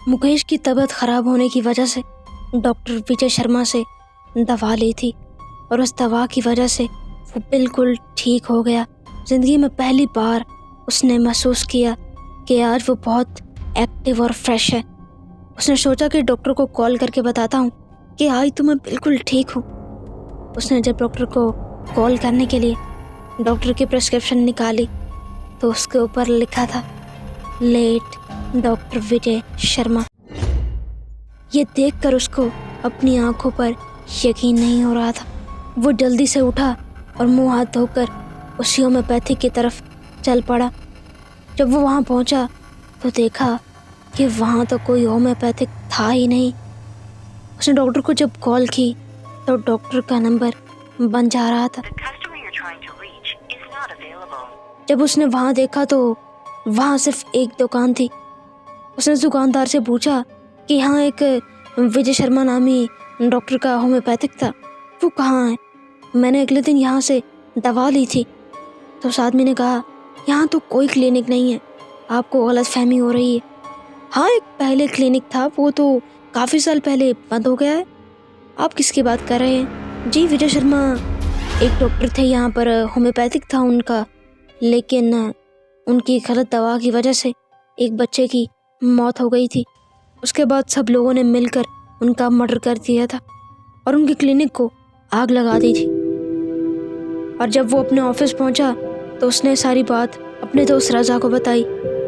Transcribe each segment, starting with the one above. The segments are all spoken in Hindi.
मुकेश की तबीयत खराब होने की वजह से डॉक्टर विजय शर्मा से दवा ली थी और उस दवा की वजह से वो बिल्कुल ठीक हो गया। ज़िंदगी में पहली बार उसने महसूस किया कि आज वो बहुत एक्टिव और फ्रेश है। उसने सोचा कि डॉक्टर को कॉल करके बताता हूँ कि आज तो मैं बिल्कुल ठीक हूँ। उसने जब डॉक्टर को कॉल करने के लिए डॉक्टर की प्रिस्क्रिप्शन निकाली तो उसके ऊपर लिखा था लेट डॉक्टर विजय शर्मा। ये देखकर उसको अपनी आंखों पर यकीन नहीं हो रहा था। वो जल्दी से उठा और मुंह हाथ धोकर उसी होम्योपैथिक की तरफ चल पड़ा। जब वो वहाँ पहुँचा तो देखा कि वहाँ तो कोई होम्योपैथिक था ही नहीं। उसने डॉक्टर को जब कॉल की तो डॉक्टर का नंबर बंद जा रहा था। जब उसने वहाँ देखा तो वहाँ सिर्फ एक दुकान थी। उसने दुकानदार से पूछा कि यहाँ एक विजय शर्मा नामी डॉक्टर का होम्योपैथिक था, वो कहाँ है? मैंने अगले दिन यहाँ से दवा ली थी। तो उस आदमी ने कहा यहाँ तो कोई क्लिनिक नहीं है, आपको गलतफहमी हो रही है। हाँ, एक पहले क्लिनिक था, वो तो काफ़ी साल पहले बंद हो गया है। आप किसकी बात कर रहे हैं? जी, विजय शर्मा एक डॉक्टर थे यहाँ पर, होम्योपैथिक था उनका, लेकिन उनकी गलत दवा की वजह से एक बच्चे की मौत हो गई थी। उसके बाद सब लोगों ने मिलकर उनका मर्डर कर दिया था और उनकी क्लिनिक को आग लगा दी थी। और जब वो अपने ऑफिस पहुंचा तो उसने सारी बात अपने दोस्त रज़ा को बताई।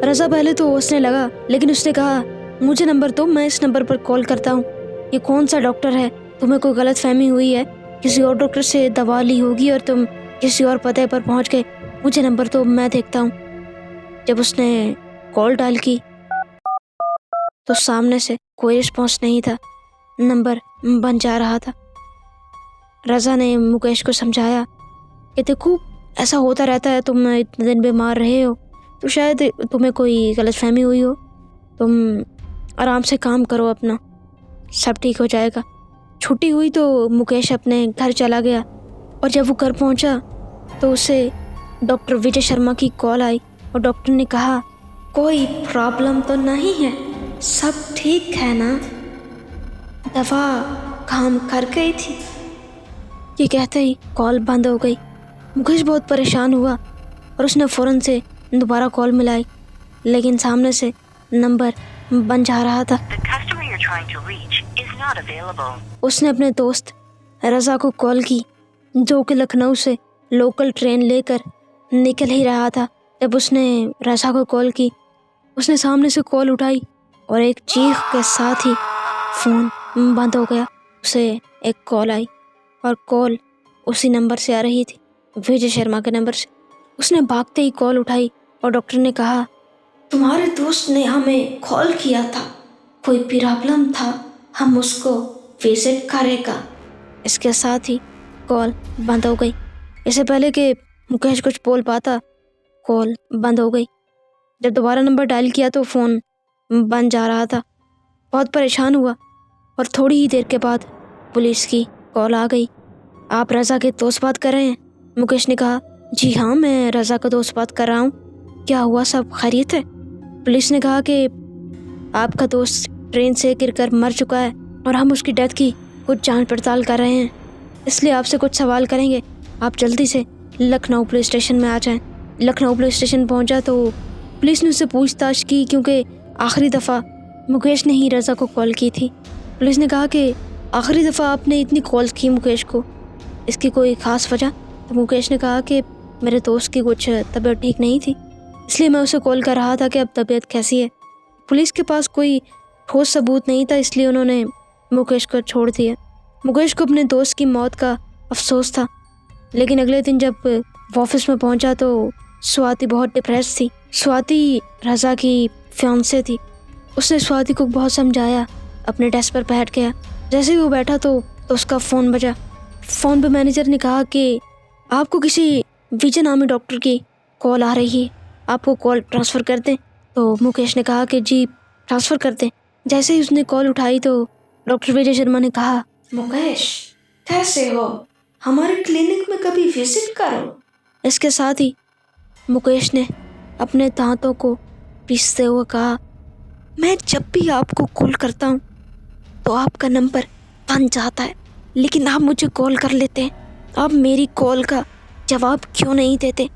रज़ा पहले तो उसने लगा, लेकिन उसने कहा मुझे नंबर दो, मैं इस नंबर पर कॉल करता हूँ। ये कौन सा डॉक्टर है? तुम्हें कोई गलतफहमी हुई है, किसी और डॉक्टर से दवा ली होगी और तुम किसी और पते पर पहुँच गए। मुझे नंबर दो, मैं देखता हूँ। जब उसने कॉल डायल की तो सामने से कोई रिस्पॉन्स नहीं था, नंबर बंद जा रहा था। रज़ा ने मुकेश को समझाया कि देखो, ऐसा होता रहता है, तुम इतने दिन बीमार रहे हो तो शायद तुम्हें कोई गलतफहमी हुई हो, तुम आराम से काम करो अपना, सब ठीक हो जाएगा। छुट्टी हुई तो मुकेश अपने घर चला गया और जब वो घर पहुंचा तो उसे डॉक्टर विजय शर्मा की कॉल आई और डॉक्टर ने कहा कोई प्रॉब्लम तो नहीं है, सब ठीक है ना, दवा काम कर गई थी। ये कहते ही कॉल बंद हो गई। मुकेश बहुत परेशान हुआ और उसने फ़ौरन से दोबारा कॉल मिलाई, लेकिन सामने से नंबर बंद जा रहा था। उसने अपने दोस्त रज़ा को कॉल की, जो कि लखनऊ से लोकल ट्रेन लेकर निकल ही रहा था। जब उसने रज़ा को कॉल की, उसने सामने से कॉल उठाई और एक चीख के साथ ही फ़ोन बंद हो गया। उसे एक कॉल आई और कॉल उसी नंबर से आ रही थी, विजय शर्मा के नंबर से। उसने भागते ही कॉल उठाई और डॉक्टर ने कहा तुम्हारे दोस्त ने हमें कॉल किया था, कोई प्रॉब्लम था, हम उसको विजिट करेगा। इसके साथ ही कॉल बंद हो गई। इससे पहले कि मुकेश कुछ बोल पाता, कॉल बंद हो गई। जब दोबारा नंबर डायल किया तो फ़ोन बंद जा रहा था। बहुत परेशान हुआ और थोड़ी ही देर के बाद पुलिस की कॉल आ गई। आप रज़ा के दोस्त बात कर रहे हैं? मुकेश ने कहा जी हाँ, मैं रज़ा का दोस्त बात कर रहा हूँ। क्या हुआ, सब खैरियत है? पुलिस ने कहा कि आपका दोस्त ट्रेन से गिरकर मर चुका है और हम उसकी डेथ की कुछ जांच पड़ताल कर रहे हैं, इसलिए आपसे कुछ सवाल करेंगे। आप जल्दी से लखनऊ पुलिस स्टेशन में आ जाएं। लखनऊ पुलिस स्टेशन पहुंचा तो पुलिस ने उससे पूछताछ की, क्योंकि आखिरी दफ़ा मुकेश ने ही रज़ा को कॉल की थी। पुलिस ने कहा कि आखिरी दफ़ा आपने इतनी कॉल की मुकेश को, इसकी कोई ख़ास वजह? तो मुकेश ने कहा कि मेरे दोस्त की कुछ तबीयत ठीक नहीं थी, इसलिए मैं उसे कॉल कर रहा था कि अब तबीयत कैसी है। पुलिस के पास कोई ठोस सबूत नहीं था, इसलिए उन्होंने मुकेश को छोड़ दिया। मुकेश को अपने दोस्त की मौत का अफसोस था, लेकिन अगले दिन जब वो ऑफिस में पहुंचा तो स्वाति बहुत डिप्रेस थी। स्वाति रज़ा की फियांसे थी। उसने स्वाति को बहुत समझाया, अपने डेस्क पर बैठ गया। जैसे ही वो बैठा तो उसका फ़ोन बजा। फ़ोन पे मैनेजर ने कहा कि आपको किसी विजय नामी डॉक्टर की कॉल आ रही है, आपको कॉल ट्रांसफ़र कर दें? तो मुकेश ने कहा कि जी ट्रांसफ़र कर दें। जैसे ही उसने कॉल उठाई तो डॉक्टर विजय शर्मा ने कहा मुकेश कैसे हो, हमारे क्लिनिक में कभी विजिट करो। इसके साथ ही मुकेश ने अपने दांतों को पीसते हुए कहा मैं जब भी आपको कॉल करता हूँ तो आपका नंबर बंद जाता है, लेकिन आप मुझे कॉल कर लेते हैं। आप मेरी कॉल का जवाब क्यों नहीं देते?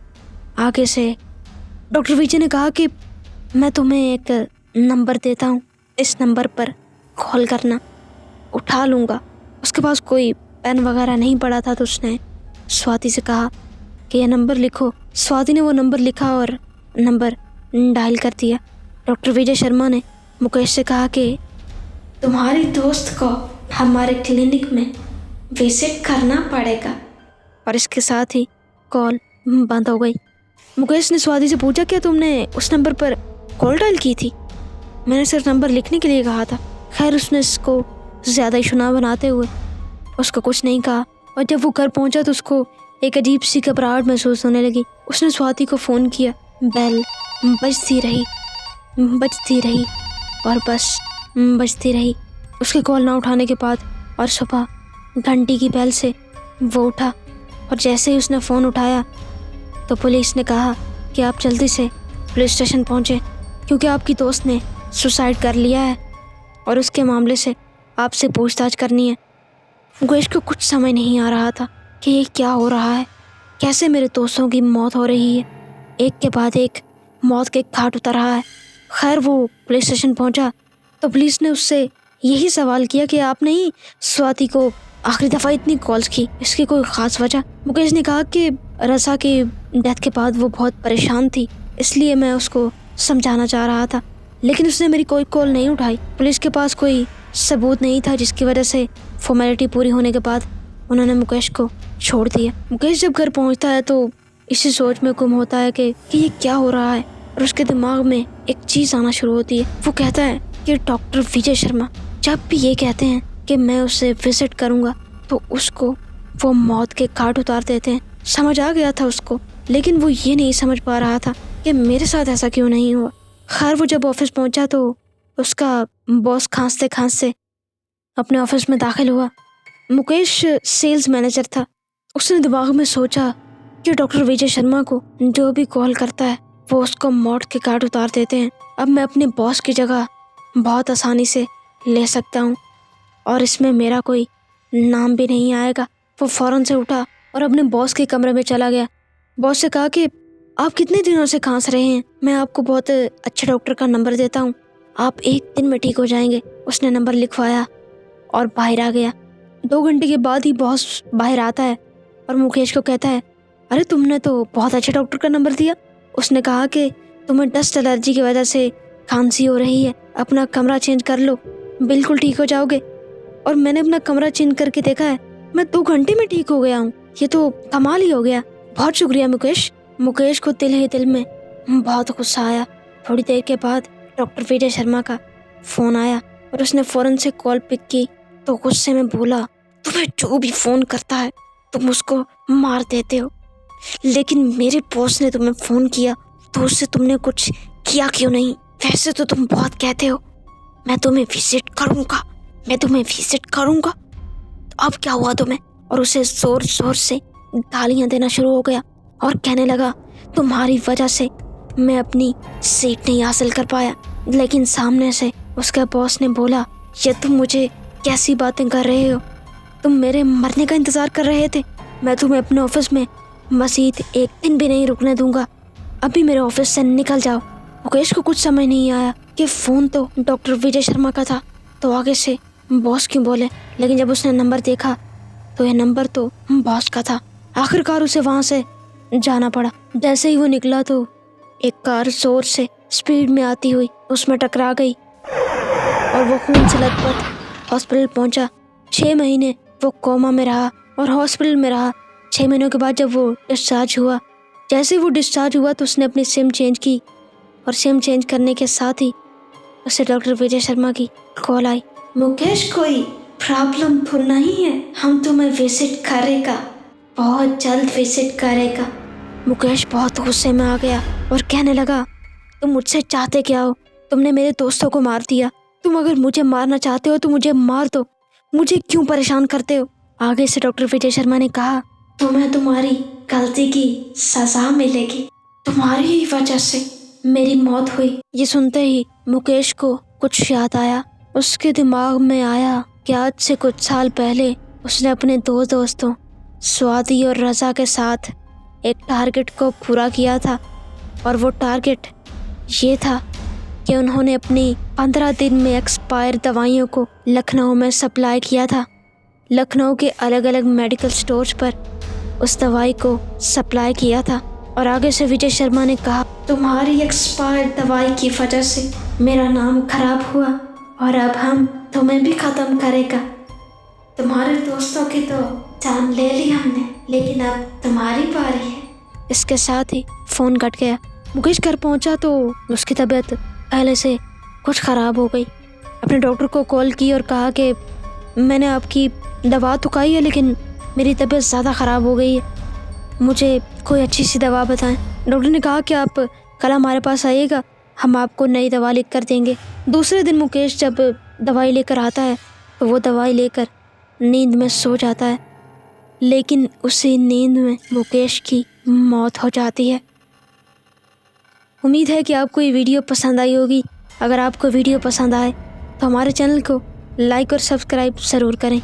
आगे से डॉक्टर विजय ने कहा कि मैं तुम्हें एक नंबर देता हूँ, इस नंबर पर कॉल करना, उठा लूँगा। उसके पास कोई पेन वगैरह नहीं पड़ा था तो उसने स्वाति से कहा कि यह नंबर लिखो। स्वाति ने वो नंबर लिखा और नंबर डायल कर दिया। डॉक्टर विजय शर्मा ने मुकेश से कहा कि तुम्हारी दोस्त को हमारे क्लिनिक में विजिट करना पड़ेगा, और इसके साथ ही कॉल बंद हो गई। मुकेश ने स्वाति से पूछा, क्या तुमने उस नंबर पर कॉल डायल की थी? मैंने सिर्फ नंबर लिखने के लिए कहा था। खैर, उसने इसको ज़्यादा ही शुना बनाते हुए उसको कुछ नहीं कहा, और जब वो घर पहुंचा तो उसको एक अजीब सी घबराहट महसूस होने लगी। उसने स्वाति को फ़ोन किया। बेल बजती रही और बस बजती रही। उसके कॉल ना उठाने के बाद और सुबह घंटी की बेल से वो उठा, और जैसे ही उसने फ़ोन उठाया तो पुलिस ने कहा कि आप जल्दी से पुलिस स्टेशन पहुँचें, क्योंकि आपकी दोस्त ने सुसाइड कर लिया है और उसके मामले से आपसे पूछताछ करनी है। मुकेश को कुछ समझ नहीं आ रहा था कि ये क्या हो रहा है, कैसे मेरे दोस्तों की मौत हो रही है, एक के बाद एक मौत के घाट उतर रहा है। खैर, वो पुलिस स्टेशन पहुंचा तो पुलिस ने उससे यही सवाल किया कि आपने ही स्वाति को आखिरी दफ़ा इतनी कॉल्स की, इसकी कोई ख़ास वजह? मुकेश ने कहा कि रसा की डेथ के बाद वो बहुत परेशान थी, इसलिए मैं उसको समझाना चाह रहा था, लेकिन उसने मेरी कोई कॉल नहीं उठाई। पुलिस के पास कोई सबूत नहीं था, जिसकी वजह से फॉर्मेलिटी पूरी होने के बाद उन्होंने मुकेश को छोड़ दिया। मुकेश जब घर पहुंचता है तो इसी सोच में गुम होता है कि ये क्या हो रहा है, और उसके दिमाग में एक चीज़ आना शुरू होती है। वो कहता है कि डॉक्टर विजय शर्मा जब भी ये कहते हैं कि मैं उसे विजिट करूंगा तो उसको वो मौत के घाट उतार देते हैं। समझ आ गया था उसको, लेकिन वो ये नहीं समझ पा रहा था कि मेरे साथ ऐसा क्यों नहीं हुआ। खैर, वो जब ऑफिस पहुंचा तो उसका बॉस खांसते खांसते अपने ऑफिस में दाखिल हुआ। मुकेश सेल्स मैनेजर था। उसने दिमाग में सोचा कि डॉक्टर विजय शर्मा को जो भी कॉल करता है वो उसको मौत के घाट उतार देते हैं। अब मैं अपने बॉस की जगह बहुत आसानी से ले सकता हूँ और इसमें मेरा कोई नाम भी नहीं आएगा। वो फ़ौरन से उठा और अपने बॉस के कमरे में चला गया। बॉस से कहा कि आप कितने दिनों से खांस रहे हैं, मैं आपको बहुत अच्छे डॉक्टर का नंबर देता हूँ, आप 1 दिन में ठीक हो जाएंगे। उसने नंबर लिखवाया और बाहर आ गया। 2 घंटे के बाद ही बॉस बाहर आता है और मुकेश को कहता है, अरे तुमने तो बहुत अच्छे डॉक्टर का नंबर दिया। उसने कहा कि तुम्हें डस्ट एलर्जी की वजह से खांसी हो रही है, अपना कमरा चेंज कर लो, बिल्कुल ठीक हो जाओगे। और मैंने अपना कमरा चेंज करके देखा है, मैं 2 घंटे में ठीक हो गया हूँ। ये तो कमाल ही हो गया, बहुत शुक्रिया मुकेश। मुकेश को दिल ही दिल में बहुत गुस्सा आया। थोड़ी देर के बाद डॉक्टर विजय शर्मा का फ़ोन आया और उसने फ़ौरन से कॉल पिक की तो गुस्से में बोला, तुम्हें जो भी फ़ोन करता है तुम उसको मार देते हो, लेकिन मेरे बॉस ने तुम्हें फ़ोन किया तो उससे तुमने कुछ किया क्यों नहीं? वैसे तो तुम बहुत कहते हो मैं तुम्हें विजिट करूँगा, तो अब क्या हुआ तुम्हें? और उसे ज़ोर ज़ोर से गालियाँ देना शुरू हो गया और कहने लगा, तुम्हारी वजह से मैं अपनी सीट नहीं हासिल कर पाया। लेकिन सामने से उसके बॉस ने बोला, ये तुम मुझे कैसी बातें कर रहे हो? तुम मेरे मरने का इंतज़ार कर रहे थे? मैं तुम्हें अपने ऑफिस में मज़ीद 1 दिन भी नहीं रुकने दूंगा, अभी मेरे ऑफिस से निकल जाओ। मुकेश को कुछ समझ नहीं आया कि फ़ोन तो डॉक्टर विजय शर्मा का था तो आगे से बॉस क्यों बोले, लेकिन जब उसने नंबर देखा तो यह नंबर तो बॉस का था। आखिरकार उसे वहाँ से जाना पड़ा। जैसे ही वो निकला तो एक कार जोर से स्पीड में आती हुई उसमें टकरा गई और वो खून से लथपथ हॉस्पिटल पहुंचा। 6 महीने वो कोमा में रहा और हॉस्पिटल में रहा। 6 महीनों के बाद जब वो डिस्चार्ज हुआ, जैसे वो डिस्चार्ज हुआ तो उसने अपनी सिम चेंज की और सिम चेंज करने के साथ ही उसे डॉक्टर विजय शर्मा की कॉल आई। मुकेश, कोई प्रॉब्लम तो नहीं है? हम तुम्हें विजिट करेगा, बहुत जल्द विजिट करेगा। मुकेश बहुत गुस्से में आ गया और कहने लगा, तुम मुझसे चाहते क्या हो? तुमने मेरे दोस्तों को मार दिया, तुम अगर मुझे मारना चाहते हो तो मुझे मार दो, मुझे क्यों परेशान करते हो? आगे से डॉक्टर विजय शर्मा ने कहा, तुम्हें तुम्हारी गलती की सजा मिलेगी, तुम्हारी ही वजह से मेरी मौत हुई। ये सुनते ही मुकेश को कुछ याद आया। उसके दिमाग में आया कि आज से कुछ साल पहले उसने अपने दो दोस्तों स्वाति और रज़ा के साथ एक टारगेट को पूरा किया था, और वो टारगेट ये था कि उन्होंने अपनी 15 दिन में एक्सपायर दवाइयों को लखनऊ में सप्लाई किया था। लखनऊ के अलग अलग मेडिकल स्टोर्स पर उस दवाई को सप्लाई किया था। और आगे से विजय शर्मा ने कहा, तुम्हारी एक्सपायर दवाई की वजह से मेरा नाम खराब हुआ और अब हम तुम्हें भी ख़त्म करेगा। तुम्हारे दोस्तों की तो जान ले ली हमने, लेकिन अब तुम्हारी बारी है। इसके साथ ही फ़ोन कट गया। मुकेश घर पहुंचा तो उसकी तबीयत पहले से कुछ ख़राब हो गई। अपने डॉक्टर को कॉल की और कहा कि मैंने आपकी दवा तो खाई है, लेकिन मेरी तबीयत ज़्यादा ख़राब हो गई है, मुझे कोई अच्छी सी दवा बताएं। डॉक्टर ने कहा कि आप कल हमारे पास आइएगा, हम आपको नई दवा लिख कर देंगे। दूसरे दिन मुकेश जब दवाई लेकर आता है तो वो दवाई लेकर नींद में सो जाता है, लेकिन उसी नींद में मुकेश की मौत हो जाती है। उम्मीद है कि आपको ये वीडियो पसंद आई होगी। अगर आपको वीडियो पसंद आए तो हमारे चैनल को लाइक और सब्सक्राइब ज़रूर करें।